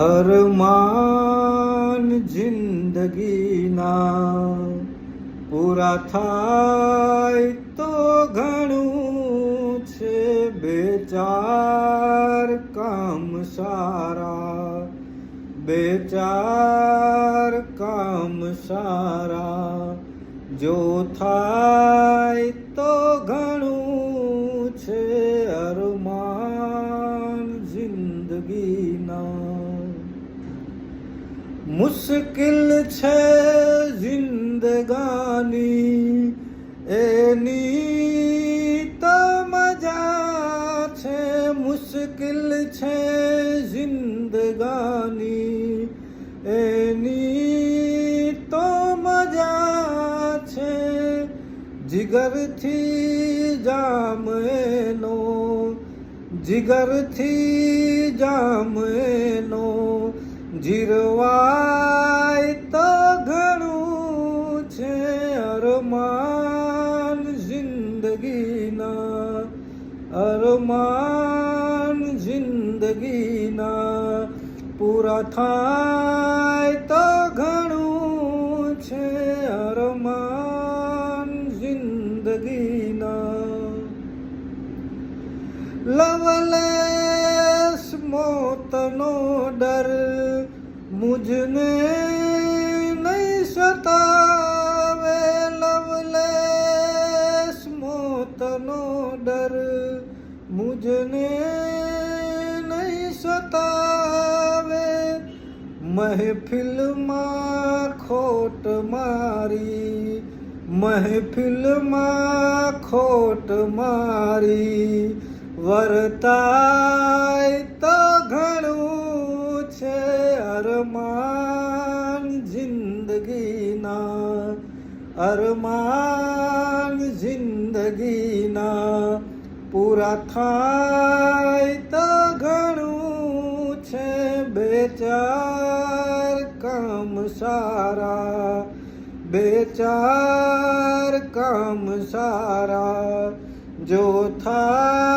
અરમાન જિંદગીના પૂરા થાય તો ઘણું છે, બે ચાર કામ સારા, બે ચાર કામ સારા જો થાય તો ઘણું છે, અરમાન જિંદગીના. મુશ્કિલ છે જિંદગાની એની તો મજા છે, મુશ્કિલ છે જિંદગાની એની તો મજા છે, જીગરથી જામ એનો, જીગરથી જામ એનો જીરવાય તો ઘણું છે, અરમાન જિંદગીના, અરમાન જિંદગીના પૂરા થાય તો ઘણું છે, અરમાન જિંદગીના. લવલેસ મોતનો ડર મુझને નહીં સતાવે, લવલેસ મોતનો ડર મુझને નહીં સતાવે, મહેફિલમાં ખોટ મારી, મહેફિલમાં ખોટ મારી વર્તાય તો ઘણું છે, અરમાન જિંદગીના, અરમાન જિંદગીના પૂરા થાય તો ઘણું છે, બે ચાર કામ સારા, બે ચાર કામ સારા જો થાય